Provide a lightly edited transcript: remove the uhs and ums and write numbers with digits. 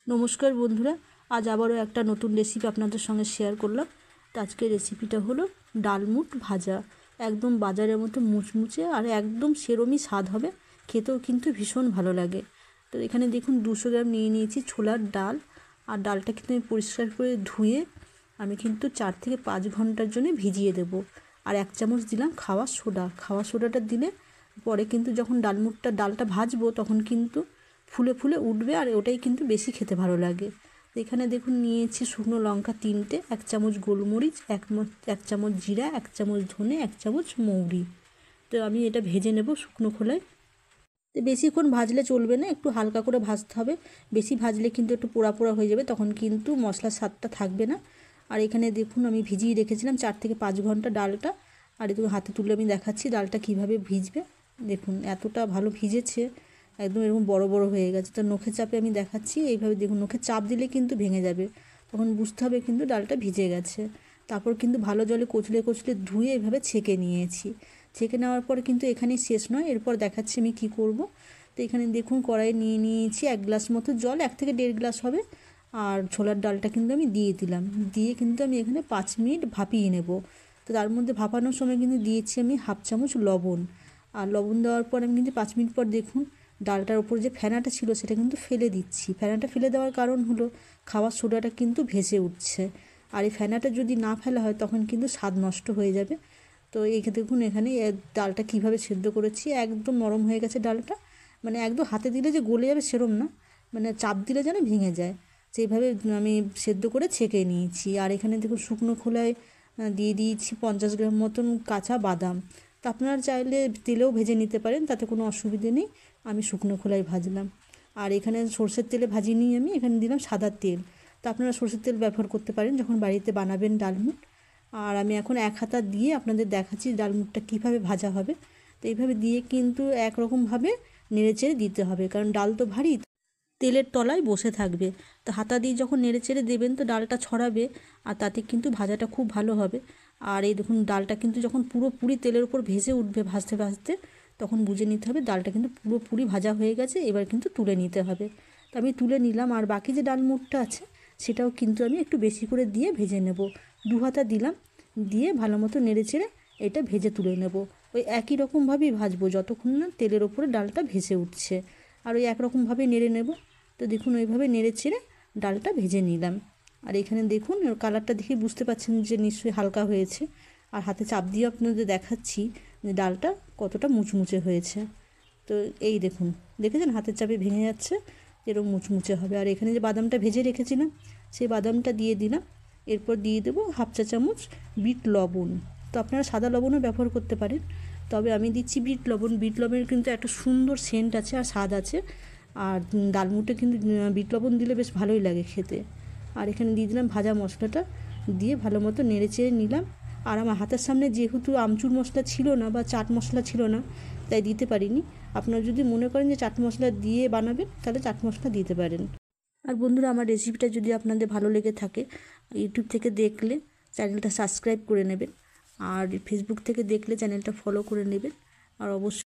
নমস্কার বন্ধুরা, আজ আবারও একটা নতুন রেসিপি আপনাদের সঙ্গে শেয়ার করলাম। তো আজকের রেসিপিটা হলো ডালমুট ভাজা। একদম বাজারের মতো মুচমুচে আর একদম সেরমই স্বাদ হবে, খেতেও কিন্তু ভীষণ ভালো লাগে। তো এখানে দেখুন 200 গ্রাম নিয়ে নিয়েছি ছোলার ডাল। আর ডালটা কিন্তু আমি পরিষ্কার করে ধুয়ে আমি কিন্তু 4 থেকে 5 ঘন্টার জন্য ভিজিয়ে দেব। আর 1 চামচ দিলাম খাওয়া সোডা। খাওয়া সোডাটা দিলে পরে কিন্তু যখন ডালটা ভাজবো তখন কিন্তু ফুলে ফুলে উঠবে, আর ওটাই কিন্তু বেশি খেতে ভালো লাগে। এখানে দেখুন নিয়েছি শুকনো লঙ্কা 3টে, 1 চামচ গোলমরিচ, 1 চামচ জিরা, 1 চামচ ধনে, 1 চামচ মৌরি। তো আমি এটা ভেজে নেব শুকনো খোলায়। তো বেশিক্ষণ ভাজলে চলবে না, একটু হালকা করে ভাজতে হবে। বেশি ভাজলে কিন্তু একটু পোড়া পোড়া হয়ে যাবে, তখন কিন্তু মশলার স্বাদটা থাকবে না। আর এখানে দেখুন আমি ভিজিয়ে রেখেছিলাম 4 থেকে 5 ঘন্টা ডালটা। আর একটু হাতে তুলে আমি দেখাচ্ছি ডালটা কিভাবে ভিজবে। দেখুন এতটা ভালো ভিজেছে, একদম এরকম বড় বড় হয়ে গেছে। তো নখে চাপে আমি দেখাচ্ছি, এইভাবে দেখুন নখে চাপ দিলে কিন্তু ভেঙে যাবে, তখন বুঝতে হবে কিন্তু ডালটা ভিজে গেছে। তারপর কিন্তু ভালো জলে কচলে কচলে ধুয়ে এভাবে ছেঁকে নিয়েছি। ছেঁকে নেওয়ার পর কিন্তু এখানেই শেষ নয়, এরপর দেখাচ্ছি আমি কি করব। তো এখানে দেখুন কড়াইয়ে নিয়ে নিয়েছি 1 গ্লাস মতো জল, 1 থেকে 1.5 গ্লাস হবে। আর ছোলার ডালটা কিন্তু আমি দিয়ে দিলাম, দিয়ে কিন্তু আমি এখানে 5 মিনিট ভাপিয়ে নেব। তো তার মধ্যে ভাপানোর সময় কিন্তু দিয়েছি আমি 1/2 চামচ লবণ। আর লবণ দেওয়ার পর আমি কিন্তু 5 মিনিট পর দেখুন ডালটার ওপর যে ফেনাটা ছিল সেটা কিন্তু ফেলে দিচ্ছি। ফেনাটা ফেলে দেওয়ার কারণ হলো খাওয়ার সোডাটা কিন্তু ভেসে উঠছে, আর এই ফেনাটা যদি না ফেলা হয় তখন কিন্তু স্বাদ নষ্ট হয়ে যাবে। তো এই দেখুন এখানে ডালটা কিভাবে সেদ্ধ করেছি, একদম নরম হয়ে গেছে ডালটা। মানে একদম হাতে দিলে যে গলে যাবে সেরম না, মানে চাপ দিলে যেন ভেঙে যায়, সেইভাবে আমি সেদ্ধ করে ছেঁকে নিয়েছি। আর এখানে দেখুন শুকনো খোলায় দিয়ে দিয়েছি 50 গ্রাম মতন কাঁচা বাদাম। তা আপনারা চাইলে তেলেও ভেজে নিতে পারেন, তাতে কোনো অসুবিধে নেই। আমি শুকনো খোলায় ভাজলাম। আর এখানে সরষের তেলে ভাজিনি, আমি এখানে দিলাম সাদা তেল। তা আপনারা সরষের তেল ব্যবহার করতে পারেন যখন বাড়িতে বানাবেন ডালমুট। আর আমি এখন 1 হাতা দিয়ে আপনাদের দেখাচ্ছি ডালমুটটা কীভাবে ভাজা হবে। তো এইভাবে দিয়ে কিন্তু একরকমভাবে নেড়েচেড়ে দিতে হবে, কারণ ডাল তো ভারী, তেলের তলায় বসে থাকবে। তো হাতা দিয়ে যখন নেড়েচেড়ে দেবেন তো ডালটা ছড়াবে, আর তাতে কিন্তু ভাজাটা খুব ভালো হবে। আর এই দেখুন ডালটা কিন্তু যখন পুরোপুরি তেলের উপর ভেসে উঠবে ভাজতে ভাজতে, তখন বুঝে নিতে হবে ডালটা কিন্তু পুরোপুরি ভাজা হয়ে গেছে, এবার কিন্তু তুলে নিতে হবে। তো আমি তুলে নিলাম। আর বাকি যে ডালমুটটা আছে সেটাও কিন্তু আমি একটু বেশি করে দিয়ে ভেজে নেব। 2 হাতা দিলাম, দিয়ে ভালো মতো নেড়েচেড়ে এটা ভেজে তুলে নেব। ওই একই রকমভাবেই ভাজবো যতক্ষণ না তেলের ওপরে ডালটা ভেসে উঠছে, আর ওই একরকমভাবেই নেড়ে নেব। তো দেখুন ওইভাবে নেড়ে চেড়ে ডালটা ভেজে নিলাম। আর এখানে দেখুন ওর কালারটা দেখে বুঝতে পারছেন যে নিশ্চয়ই হালকা হয়েছে। আর হাতে চাপ দিয়ে আপনাদের দেখাচ্ছি যে ডালটা কতটা মুচমুচে হয়েছে। তো এই দেখুন, দেখেছেন হাতের চাপে ভেঙে যাচ্ছে, এরকম মুচমুচে হবে। আর এখানে যে বাদামটা ভেজে রেখেছিলাম সেই বাদামটা দিয়ে দিলাম। এরপর দিয়ে দেবো 1/2 চা চামচ বিট লবণ। তো আপনারা সাদা লবণও ব্যবহার করতে পারেন, তবে আমি দিচ্ছি বিট লবণ। বিট লবণের কিন্তু একটা সুন্দর সেন্ট আছে আর স্বাদ আছে। আর ডালমুটে কিন্তু বিট লবণ দিলে বেশ ভালোই লাগে খেতে। আর এখানে দিয়ে দিলাম ভাজা মশলাটা, দিয়ে ভালো মতো নেড়ে চেড়ে নিলাম। আর আমার হাতের সামনে যেহেতু আমচুর মশলা ছিল না বা চাট মশলা ছিল না, তাই দিতে পারিনি। আপনারা যদি মনে করেন যে চাট মশলা দিয়ে বানাবেন তাহলে চাট মশলা দিতে পারেন। আর বন্ধুরা, আমার রেসিপিটা যদি আপনাদের ভালো লেগে থাকে, ইউটিউব থেকে দেখলে চ্যানেলটা সাবস্ক্রাইব করে নেবেন, আর ফেসবুক থেকে দেখলে চ্যানেলটা ফলো করে নেবেন। আর অবশ্যই